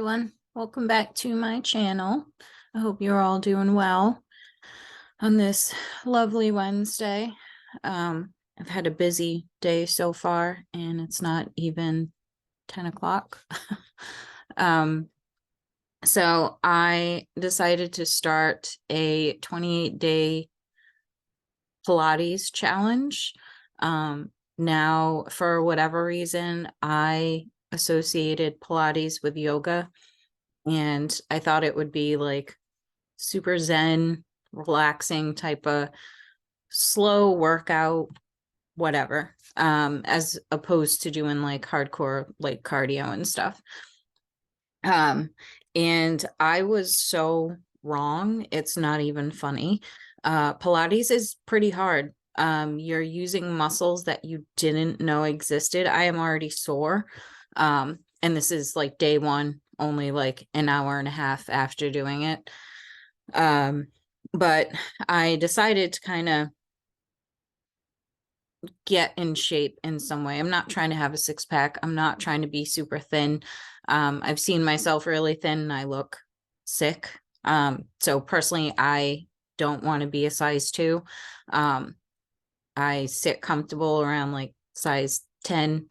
everyone. Welcome back to my channel. I hope you're all doing well on this lovely Wednesday. I've had a busy day so far, and it's not even 10 o'clock. So I decided to start a 28-day Pilates challenge. Now, for whatever reason, I associated Pilates with yoga, and I thought it would be like super zen, relaxing type of slow workout, whatever, as opposed to doing like hardcore like cardio and stuff. And I was so wrong. It's not even funny. Pilates is pretty hard. You're using muscles that you didn't know existed. I am already sore. And this is like day one, only like an hour and a half after doing it. But I decided to kind of get in shape in some way. I'm not trying to have a six pack. I'm not trying to be super thin. I've seen myself really thin and I look sick. So personally, I don't want to be a size 2. I sit comfortable around like size 10.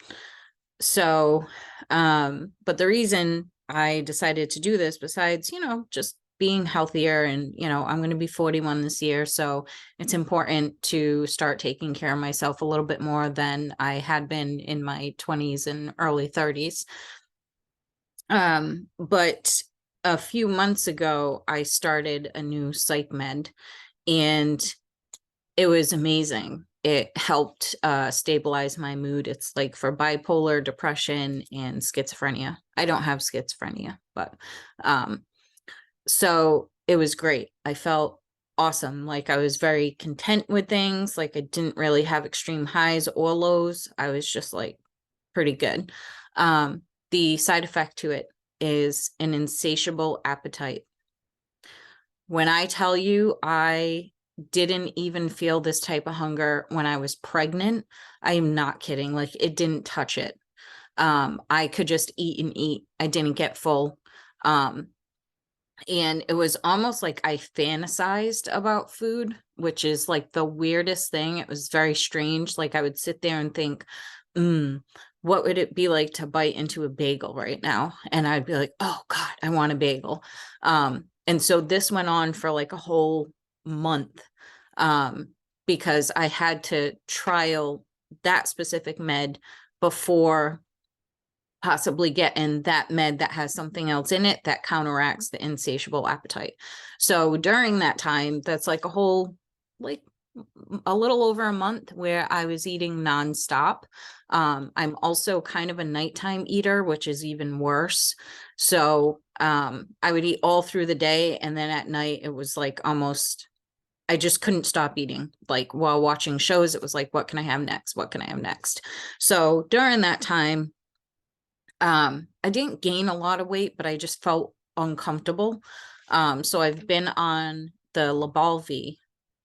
So, but the reason I decided to do this, besides, just being healthier, and, I'm going to be 41 this year. So it's important to start taking care of myself a little bit more than I had been in my 20s and early 30s. But a few months ago, I started a new psych med, and it was amazing. It helped stabilize my mood. It's like for bipolar, depression, and schizophrenia. I don't have schizophrenia, but so it was great. I felt awesome. Like I was very content with things. Like I didn't really have extreme highs or lows. I was just like pretty good. The side effect to it is an insatiable appetite. When I tell you I didn't even feel this type of hunger when I was pregnant, I am not kidding. Like it didn't touch it. I could just eat and eat. I didn't get full. And it was almost like I fantasized about food, which is like the weirdest thing. It was very strange. Like I would sit there and think, what would it be like to bite into a bagel right now? And I'd be like, oh God, I want a bagel. And so this went on for like a whole month, because I had to trial that specific med before possibly getting that med that has something else in it that counteracts the insatiable appetite. So during that time, that's like a whole, like a little over a month where I was eating nonstop. I'm also kind of a nighttime eater, which is even worse. So I would eat all through the day, and then at night it was like almost, I just couldn't stop eating. Like while watching shows, it was like, what can I have next? What can I have next? So during that time, I didn't gain a lot of weight, but I just felt uncomfortable. So I've been on the Lybalvi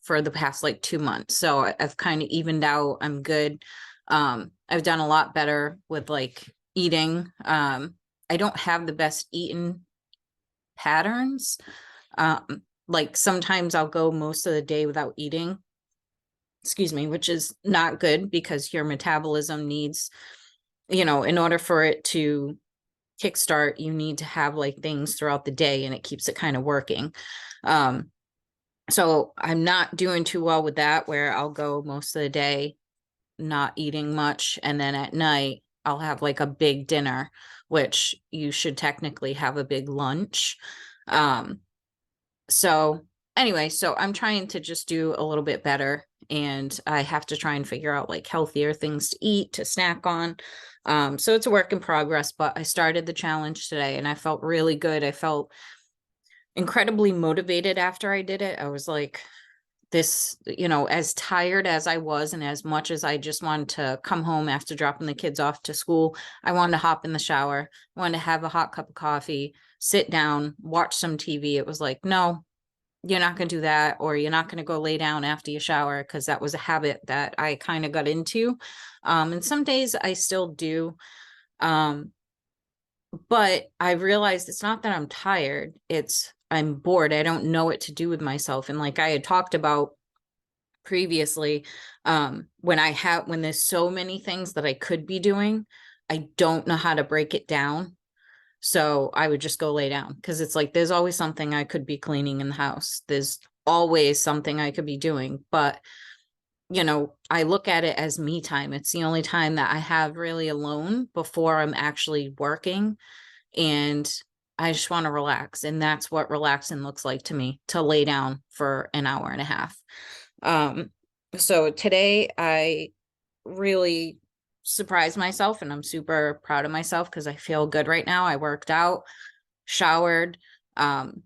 for the past like 2 months. So I've kind of evened out. I'm good. I've done a lot better with like eating. I don't have the best eating patterns. Like sometimes I'll go most of the day without eating, excuse me, which is not good because your metabolism needs, in order for it to kickstart, you need to have like things throughout the day, and it keeps it kind of working. So I'm not doing too well with that, where I'll go most of the day not eating much, and then at night I'll have like a big dinner, which you should technically have a big lunch. So anyway, so I'm trying to just do a little bit better, and I have to try and figure out like healthier things to eat, to snack on. So it's a work in progress, but I started the challenge today and I felt really good. I felt incredibly motivated after I did it. I was like, this, as tired as I was, and as much as I just wanted to come home after dropping the kids off to school, I wanted to hop in the shower, I wanted to have a hot cup of coffee, sit down, watch some TV. It was like, no, you're not going to do that, or you're not going to go lay down after you shower, because that was a habit that I kind of got into. And some days I still do. but I realized it's not that I'm tired, it's I'm bored. I don't know what to do with myself. And like I had talked about previously, when there's so many things that I could be doing, I don't know how to break it down. So I would just go lay down, because it's like there's always something I could be cleaning in the house. There's always something I could be doing. But, I look at it as me time. It's the only time that I have really alone before I'm actually working. And I just want to relax. And that's what relaxing looks like to me, to lay down for an hour and a half. Um, so today I really surprised myself, and I'm super proud of myself because I feel good right now. I worked out, showered, um,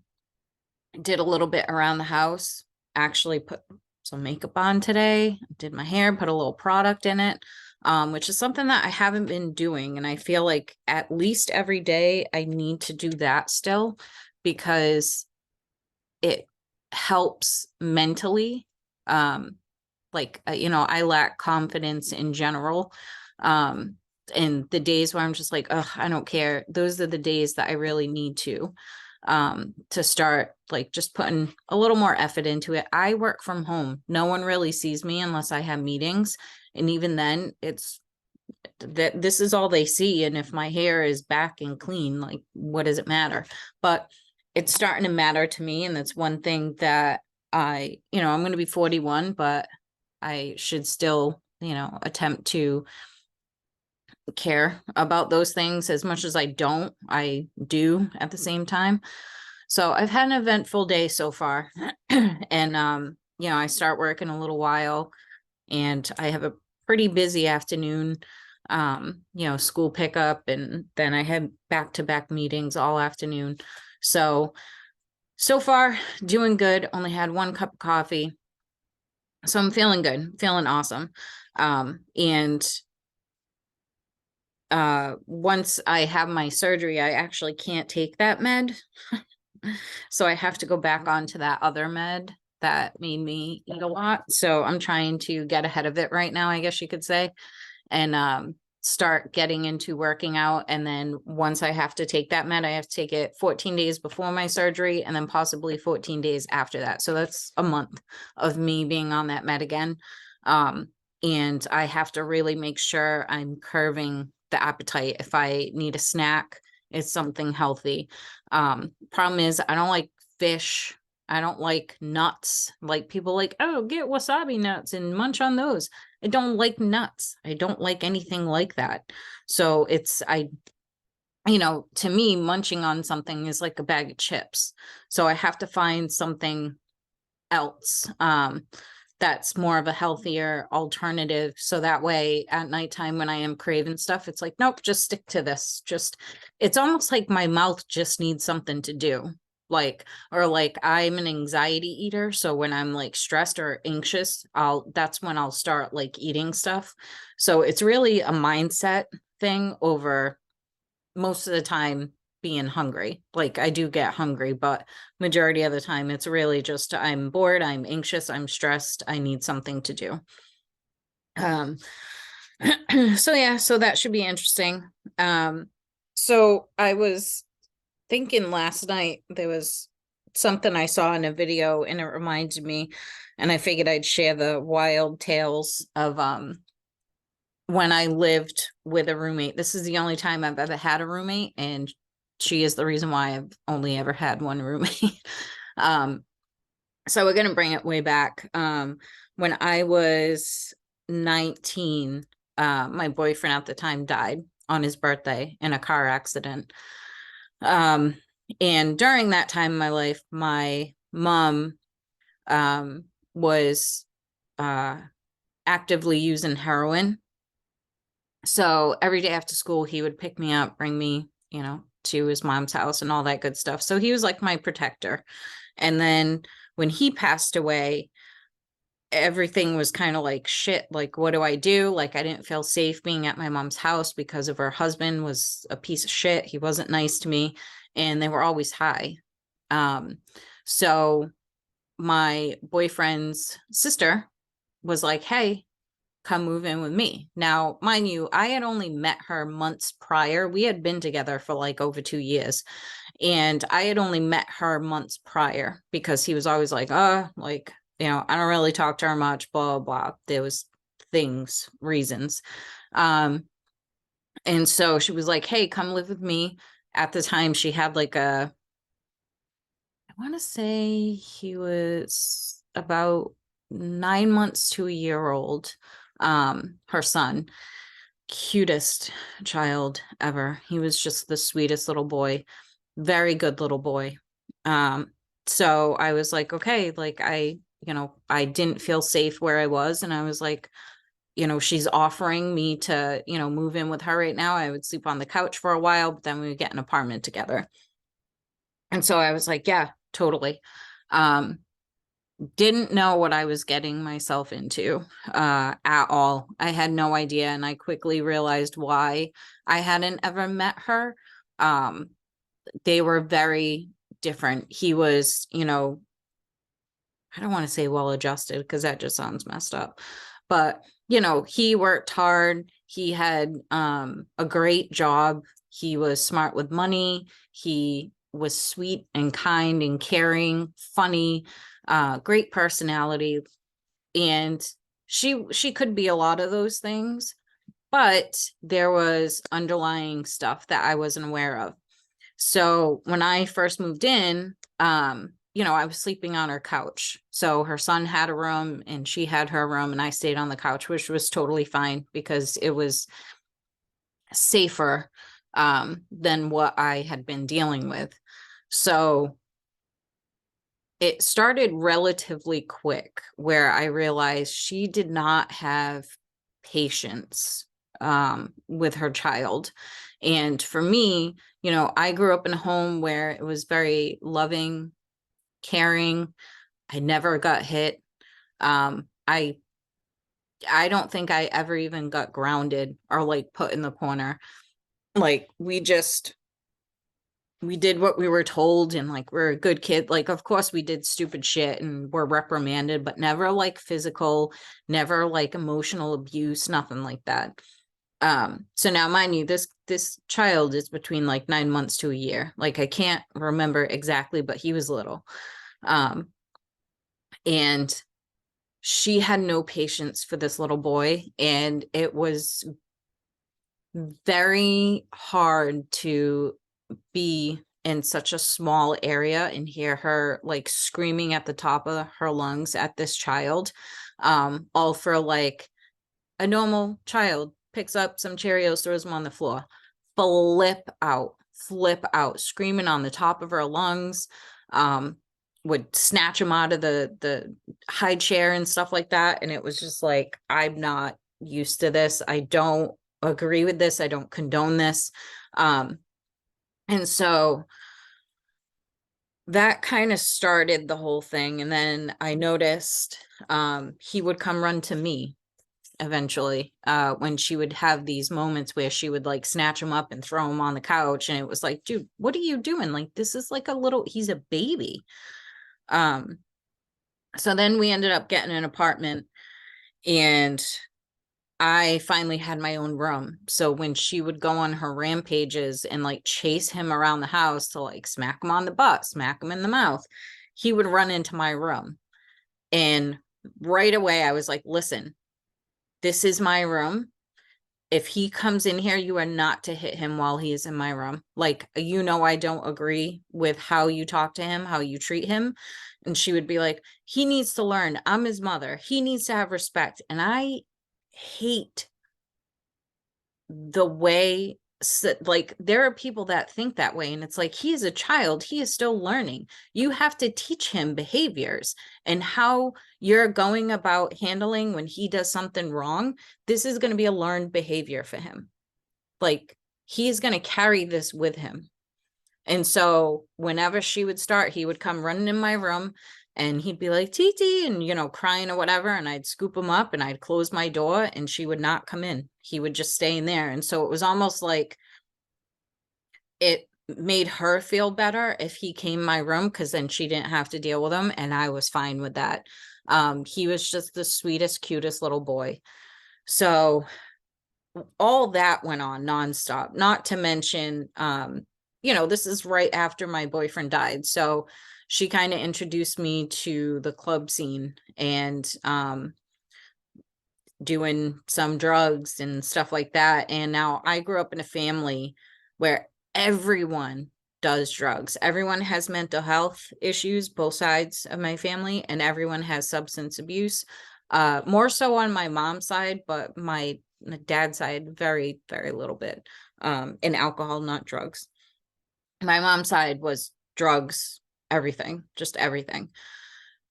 did a little bit around the house, actually put some makeup on today, did my hair, put a little product in it, which is something that I haven't been doing. And I feel like at least every day I need to do that still, because it helps mentally. I lack confidence in general. Um, and the days where I'm just like, oh, I don't care. Those are the days that I really need to start like just putting a little more effort into it. I work from home. No one really sees me unless I have meetings. And even then, it's that this is all they see. And if my hair is back and clean, like, what does it matter? But it's starting to matter to me. And that's one thing that I'm going to be 41, but I should still, attempt to care about those things as much as I do at the same time. So I've had an eventful day so far. And, I start work in a little while, and I have a pretty busy afternoon, school pickup, and then I had back-to-back meetings all afternoon. So far doing good. Only had one cup of coffee. So I'm feeling good, feeling awesome. And once I have my surgery, I actually can't take that med. So I have to go back onto that other med that made me eat a lot. So I'm trying to get ahead of it right now, I guess you could say, and start getting into working out. And then once I have to take that med, I have to take it 14 days before my surgery, and then possibly 14 days after that. So that's a month of me being on that med again. And I have to really make sure I'm curving the appetite. If I need a snack, it's something healthy. Problem is, I don't like fish. I don't like nuts. Like, people like, oh, get wasabi nuts and munch on those. I don't like nuts. I don't like anything like that. So to me, munching on something is like a bag of chips. So I have to find something else, that's more of a healthier alternative. So that way at nighttime when I am craving stuff, it's like, nope, just stick to this. It's almost like my mouth just needs something to do. Like I'm an anxiety eater. So when I'm like stressed or anxious, that's when I'll start like eating stuff. So it's really a mindset thing over most of the time being hungry. Like, I do get hungry, but majority of the time it's really just I'm bored, I'm anxious, I'm stressed, I need something to do. So yeah, so that should be interesting. So I was thinking last night, there was something I saw in a video and it reminded me, and I figured I'd share the wild tales of when I lived with a roommate. This is the only time I've ever had a roommate, and she is the reason why I've only ever had one roommate. So we're gonna bring it way back. When I was 19, my boyfriend at the time died on his birthday in a car accident. And during that time in my life, my mom was actively using heroin. So every day after school, he would pick me up, bring me, to his mom's house and all that good stuff. So he was like my protector. And then when he passed away, everything was kind of like shit. Like, what do I do? Like, I didn't feel safe being at my mom's house because of her husband was a piece of shit. He wasn't nice to me, and they were always high. So my boyfriend's sister was like, hey, come move in with me. Now, mind you, I had only met her months prior. We had been together for like over 2 years. And I had only met her months prior because he was always like, like, I don't really talk to her much, blah, blah. There was reasons. And so she was like, hey, come live with me. At the time, she had like I want to say he was about 9 months to a year old. Her son, cutest child ever. He was just the sweetest little boy, very good little boy. So I was like, okay, like I didn't feel safe where I was. And I was like, she's offering me to, move in with her right now. I would sleep on the couch for a while, but then we would get an apartment together. And so I was like, yeah, totally. Didn't know what I was getting myself into at all. I had no idea. And I quickly realized why I hadn't ever met her. They were very different. He was, I don't want to say well adjusted because that just sounds messed up. But, he worked hard. He had a great job. He was smart with money. He was sweet and kind and caring, funny, great personality. And she could be a lot of those things, but there was underlying stuff that I wasn't aware of. So when I first moved in, I was sleeping on her couch. So her son had a room and she had her room, and I stayed on the couch, which was totally fine because it was safer than what I had been dealing with. So it started relatively quick where I realized she did not have patience with her child. And for me, I grew up in a home where it was very loving, caring. I never got hit. I don't think I ever even got grounded or like put in the corner. Like we did what we were told, and like we're a good kid. Like of course we did stupid shit and were reprimanded, but never like physical, never like emotional abuse, nothing like that. So now mind you, this child is between like 9 months to a year. Like I can't remember exactly, but he was little. And she had no patience for this little boy, and it was very hard to be in such a small area and hear her like screaming at the top of her lungs at this child, all for like a normal child picks up some Cheerios, throws them on the floor, flip out, screaming on the top of her lungs, would snatch him out of the high chair and stuff like that. And it was just like, I'm not used to this. I don't agree with this. I don't condone this. And so that kind of started the whole thing. And then I noticed he would come run to me eventually when she would have these moments where she would like snatch him up and throw him on the couch. And it was like, dude, what are you doing? Like, this is like he's a baby. So then we ended up getting an apartment, and I finally had my own room. So when she would go on her rampages and like chase him around the house to like smack him on the butt, smack him in the mouth, he would run into my room. And right away I was like, listen, this is my room. If he comes in here, you are not to hit him while he is in my room. Like, I don't agree with how you talk to him, how you treat him. And she would be like, he needs to learn. I'm his mother. He needs to have respect. And I hate the way, like, there are people that think that way. And it's like, he is a child. He is still learning. You have to teach him behaviors and how you're going about handling when he does something wrong. This is going to be a learned behavior for him. Like, he's going to carry this with him. And so whenever she would start, he would come running in my room and he'd be like, Titi, and, crying or whatever. And I'd scoop him up and I'd close my door and she would not come in. He would just stay in there. And so it was almost like it made her feel better if he came in my room, because then she didn't have to deal with him. And I was fine with that. He was just the sweetest, cutest little boy. So all that went on nonstop, not to mention, this is right after my boyfriend died. So she kind of introduced me to the club scene and doing some drugs and stuff like that. And now I grew up in a family where everyone does drugs. Everyone has mental health issues, both sides of my family, and everyone has substance abuse. More so on my mom's side, but my dad's side, very, very little bit. In alcohol, not drugs. My mom's side was drugs, everything, just everything.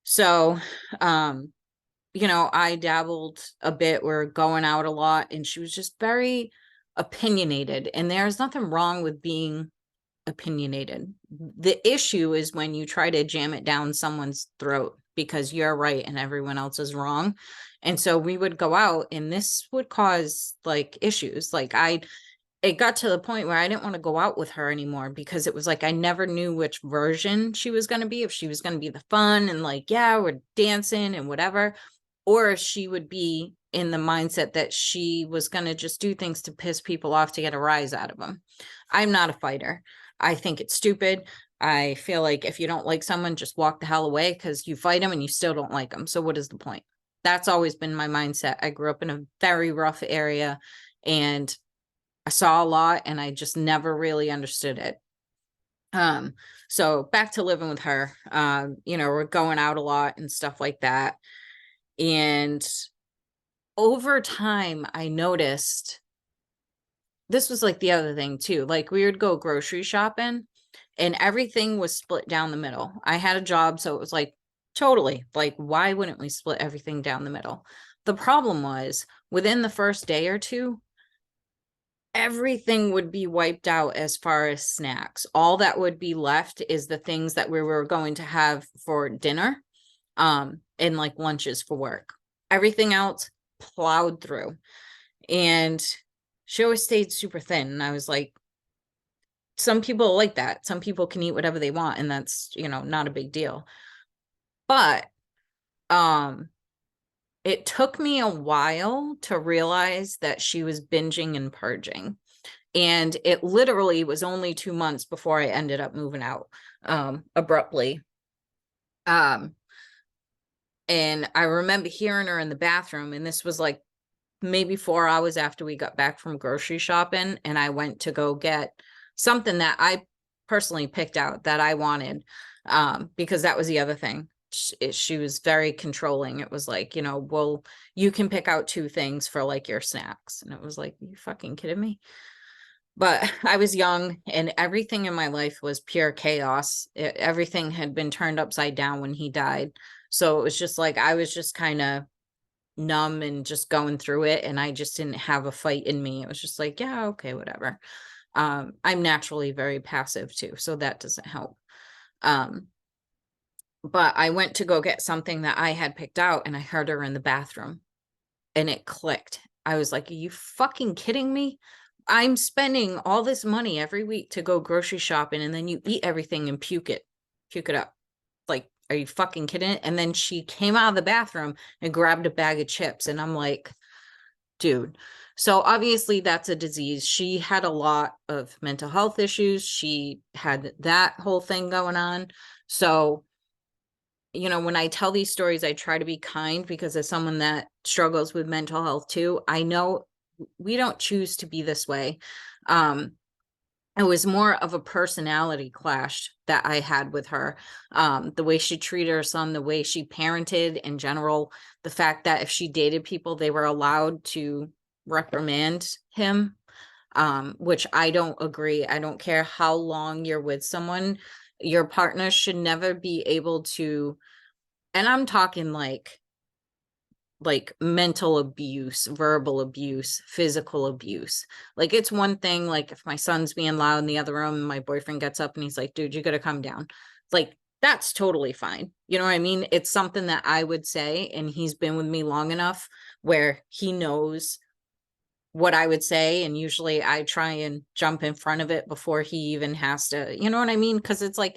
So, I dabbled a bit. We're going out a lot, and she was just very opinionated. And there's nothing wrong with being opinionated. The issue is when you try to jam it down someone's throat because you're right and everyone else is wrong. And so we would go out, and this would cause like issues. It got to the point where I didn't want to go out with her anymore because it was like I never knew which version she was going to be. If she was going to be the fun and like, yeah, we're dancing and whatever, or if she would be in the mindset that she was going to just do things to piss people off to get a rise out of them. I'm not a fighter. I think it's stupid. I feel like if you don't like someone, just walk the hell away because you fight them and you still don't like them. So what is the point? That's always been my mindset. I grew up in a very rough area and I saw a lot and I just never really understood it. So back to living with her, we're going out a lot and stuff like that. And over time, I noticed this was like the other thing too. Like we would go grocery shopping and everything was split down the middle. I had a job, so it was like totally like, why wouldn't we split everything down the middle? The problem was within the first day or two, everything would be wiped out as far as snacks. All that would be left is the things that we were going to have for dinner, and like lunches for work. Everything else plowed through. And she always stayed super thin. And I was like, some people like that. Some people can eat whatever they want, and that's, not a big deal. But it took me a while to realize that she was binging and purging. And it literally was only 2 months before I ended up moving out abruptly. And I remember hearing her in the bathroom, and this was like maybe 4 hours after we got back from grocery shopping, and I went to go get something that I personally picked out that I wanted, because that was the other thing. She was very controlling. It was like, well, you can pick out 2 things for like your snacks. And it was like, you fucking kidding me? But I was young and everything in my life was pure chaos. Everything had been turned upside down when he died. So it was just like, I was just kind of numb and just going through it. And I just didn't have a fight in me. It was just like, yeah, okay, whatever. I'm naturally very passive too, so that doesn't help. But I went to go get something that I had picked out, and I heard her in the bathroom, and it clicked. I was like, are you fucking kidding me? I'm spending all this money every week to go grocery shopping, and then you eat everything and puke it up. Like, are you fucking kidding? And then she came out of the bathroom and grabbed a bag of chips, and I'm like, dude. So obviously that's a disease. She had a lot of mental health issues. She had that whole thing going on. So, when I tell these stories, I try to be kind because as someone that struggles with mental health too, I know we don't choose to be this way. It was more of a personality clash that I had with her. The way she treated her son, the way she parented in general, the fact that if she dated people, they were allowed to reprimand him, which I don't agree. I don't care how long you're with someone. Your partner should never be able to, and I'm talking like mental abuse, verbal abuse, physical abuse. Like it's one thing, like if my son's being loud in the other room and my boyfriend gets up and he's like, dude, you gotta come down. Like that's totally fine. You know what I mean? It's something that I would say, and he's been with me long enough where he knows what I would say. And usually I try and jump in front of it before he even has to, you know what I mean? Cause it's like,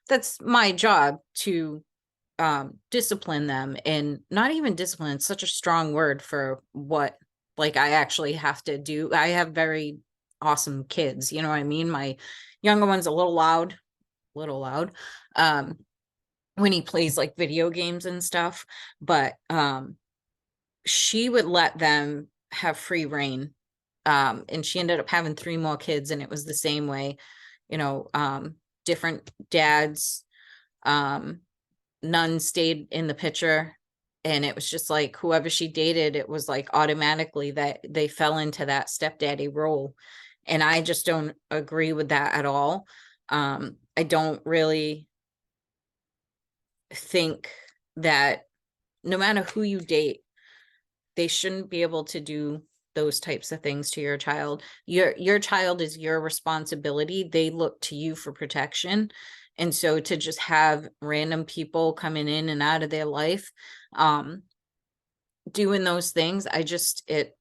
that's my job to discipline them. And not even discipline, it's such a strong word for what Like I actually have to do, I have very awesome kids, you know what I mean? My younger one's a little loud, um, when he plays like video games and stuff, but she would let them have free reign. And she ended up having 3 more kids, and it was the same way, you know, different dads, um, none stayed in the picture. And it was just like whoever she dated, it was like automatically that they fell into that stepdaddy role. And I just don't agree with that at all. I don't really think that no matter who you date, they shouldn't be able to do those types of things to your child. Your child is your responsibility. They look to you for protection. And so to just have random people coming in and out of their life, um, doing those things, it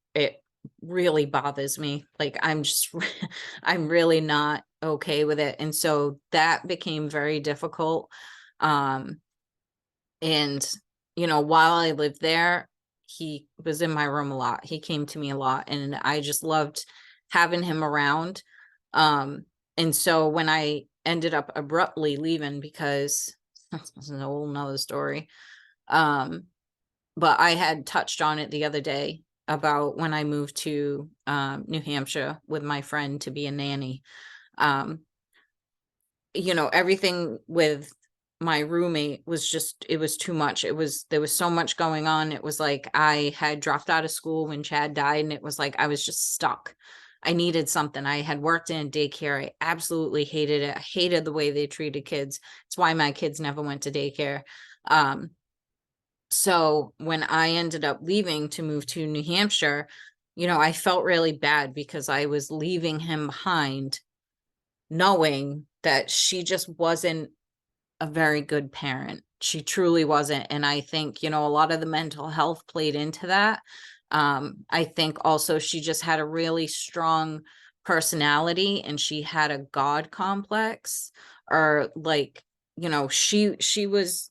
really bothers me. Like I'm just I'm really not okay with it. And so that became very difficult. Um, and while I lived there, he was in my room a lot. He came to me a lot, and I just loved having him around. And so when I ended up abruptly leaving, because that's a whole nother story. But I had touched on it the other day about when I moved to New Hampshire with my friend to be a nanny. Um, everything with my roommate was just, it was too much. There was so much going on. It was like I had dropped out of school when Chad died, and it was like I was just stuck. I needed something. I had worked in a daycare. I absolutely hated it. I hated the way they treated kids. It's why my kids never went to daycare. So when I ended up leaving to move to New Hampshire, I felt really bad because I was leaving him behind, knowing that she just wasn't a very good parent. She truly wasn't. And I think, a lot of the mental health played into that. I think also she just had a really strong personality, and she had a God complex, or like, she was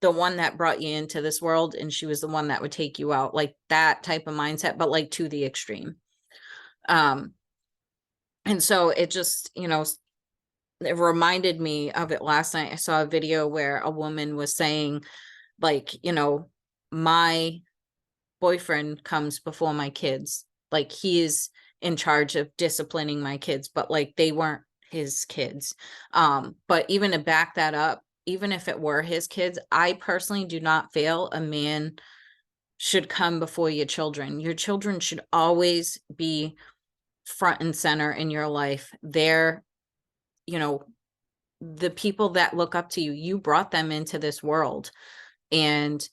the one that brought you into this world, and she was the one that would take you out, like that type of mindset, but like to the extreme. Um, and so it just, it reminded me of it last night. I saw a video where a woman was saying, like, my boyfriend comes before my kids. Like he is in charge of disciplining my kids, but like they weren't his kids. But even to back that up, even if it were his kids, I personally do not feel a man should come before your children. Your children should always be front and center in your life. They're, you know, the people that look up to you. You brought them into this world. And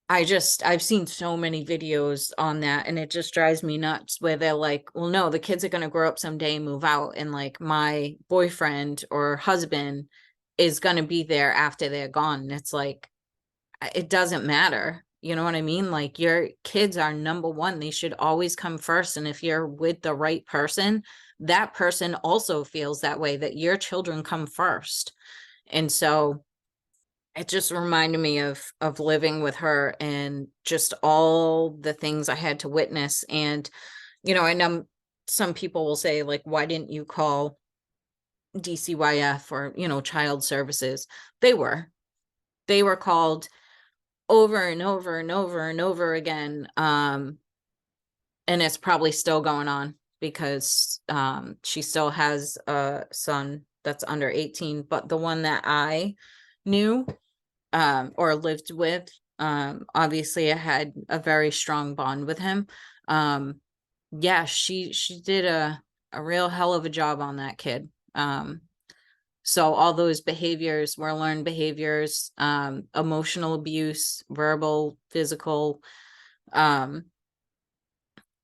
I've seen so many videos on that, and it just drives me nuts where they're like, well, no, the kids are going to grow up someday and move out. And like my boyfriend or husband is going to be there after they're gone. And it's like, it doesn't matter. You know what I mean? Like your kids are number one. They should always come first. And if you're with the right person, that person also feels that way, that your children come first. And so it just reminded me of living with her and just all the things I had to witness. And, I know some people will say, like, why didn't you call DCYF or, child services? They were called over and over and over and over again. And it's probably still going on because she still has a son that's under 18, but the one that I knew or lived with, obviously I had a very strong bond with him. Yeah, she did a real hell of a job on that kid. So all those behaviors were learned behaviors, emotional abuse, verbal, physical.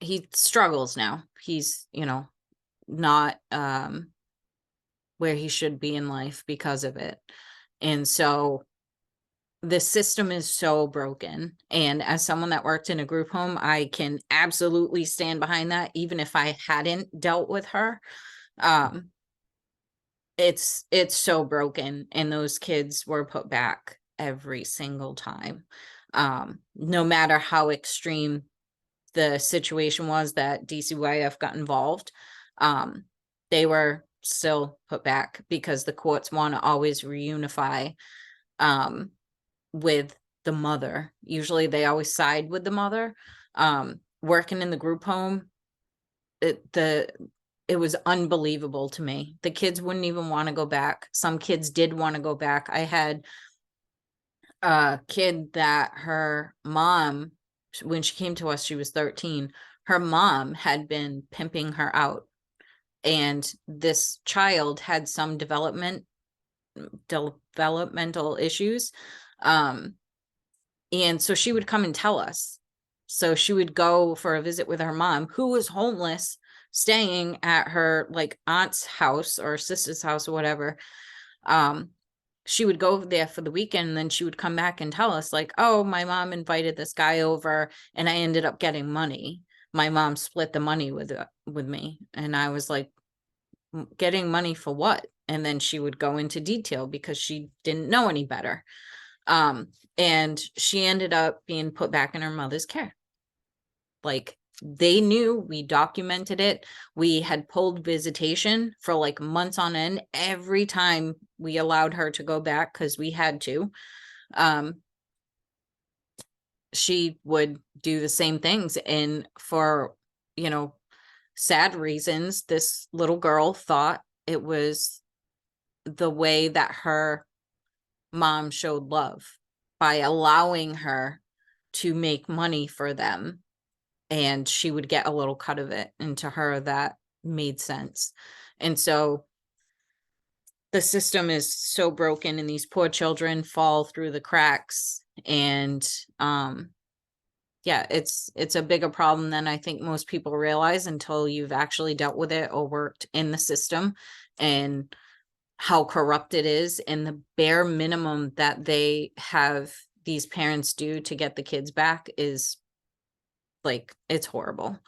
He struggles now. He's, not where he should be in life because of it. And so the system is so broken. And as someone that worked in a group home, I can absolutely stand behind that, even if I hadn't dealt with her. It's so broken, and those kids were put back every single time. No matter how extreme the situation was that DCYF got involved, they were still put back because the courts want to always reunify with the mother. Usually they always side with the mother. Working in the group home, it was unbelievable to me. The kids wouldn't even want to go back. Some kids did want to go back. I had a kid that her mom, when she came to us, she was 13. Her mom had been pimping her out. And this child had some developmental issues. And so she would come and tell us. So she would go for a visit with her mom, who was homeless, staying at her like aunt's house or sister's house or whatever. She would go there for the weekend, and then she would come back and tell us like, oh, my mom invited this guy over and I ended up getting money. My mom split the money with me. And I was like, getting money for what? And then she would go into detail because she didn't know any better. And she ended up being put back in her mother's care. Like, they knew, we documented it. We had pulled visitation for like months on end every time we allowed her to go back because we had to. She would do the same things. And for, sad reasons, this little girl thought it was the way that her mom showed love by allowing her to make money for them, and she would get a little cut of it. And to her, that made sense. And so the system is so broken, and these poor children fall through the cracks. And yeah, it's a bigger problem than I think most people realize until you've actually dealt with it or worked in the system, and how corrupt it is, and the bare minimum that they have these parents do to get the kids back is like, it's horrible.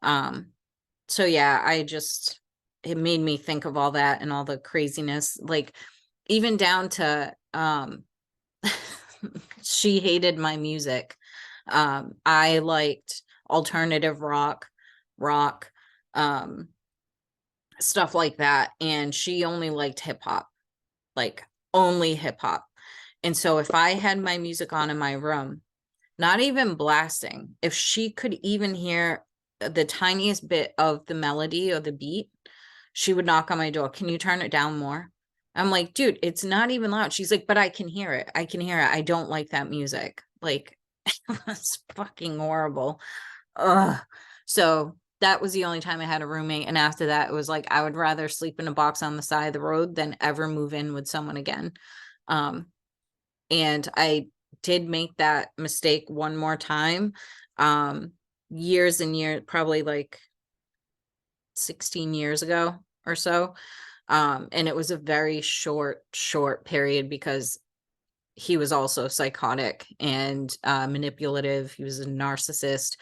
So yeah, it made me think of all that and all the craziness, like even down to she hated my music. I liked alternative rock, stuff like that. And she only liked hip hop, like only hip hop. And so if I had my music on in my room, not even blasting, if she could even hear the tiniest bit of the melody or the beat, she would knock on my door. Can you turn it down more? I'm like, dude, it's not even loud. She's like, but I can hear it. I can hear it. I don't like that music. Like, it's fucking horrible. Ugh. So that was the only time I had a roommate. And after that, it was like, I would rather sleep in a box on the side of the road than ever move in with someone again. And I did make that mistake one more time, years and years, probably like 16 years ago or so. And it was a very short period because he was also psychotic and manipulative. He was a narcissist.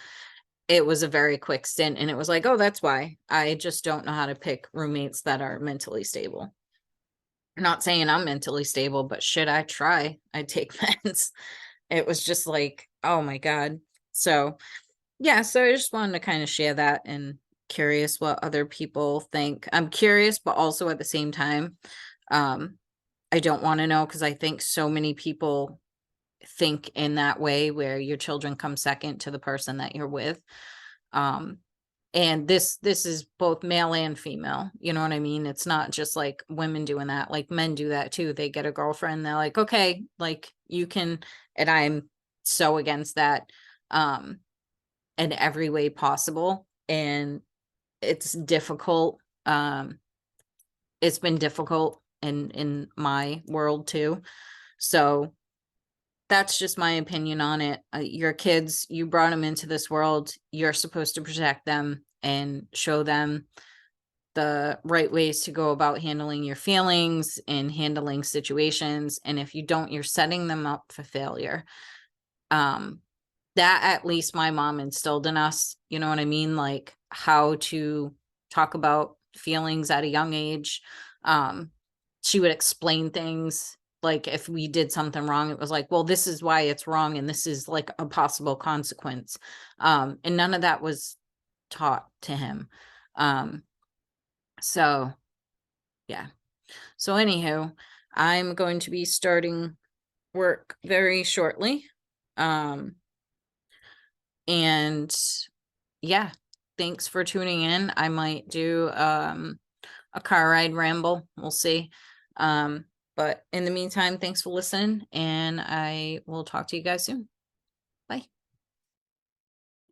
It was a very quick stint, and it was like, oh, that's why I just don't know how to pick roommates that are mentally stable. I'm not saying I'm mentally stable, but should I try? I'd take meds. It was just like, oh my God. So yeah, so I just wanted to kind of share that, and curious what other people think. I'm curious, but also at the same time, I don't want to know, because I think so many people think in that way where your children come second to the person that you're with. And this is both male and female, you know what I mean? It's not just like women doing that, like men do that too. They get a girlfriend, they're like, okay, like you can, and I'm so against that in every way possible. And it's difficult. It's been difficult in my world too. So that's just my opinion on it. Your kids, you brought them into this world. You're supposed to protect them and show them the right ways to go about handling your feelings and handling situations. And if you don't, you're setting them up for failure. That at least my mom instilled in us, you know what I mean? Like how to talk about feelings at a young age. She would explain things like if we did something wrong, it was like, well, this is why it's wrong and this is like a possible consequence. And none of that was taught to him. So yeah. So anywho, I'm going to be starting work very shortly. And yeah, thanks for tuning in. I might do a car ride ramble. We'll see. But in the meantime, thanks for listening, and I will talk to you guys soon. Bye.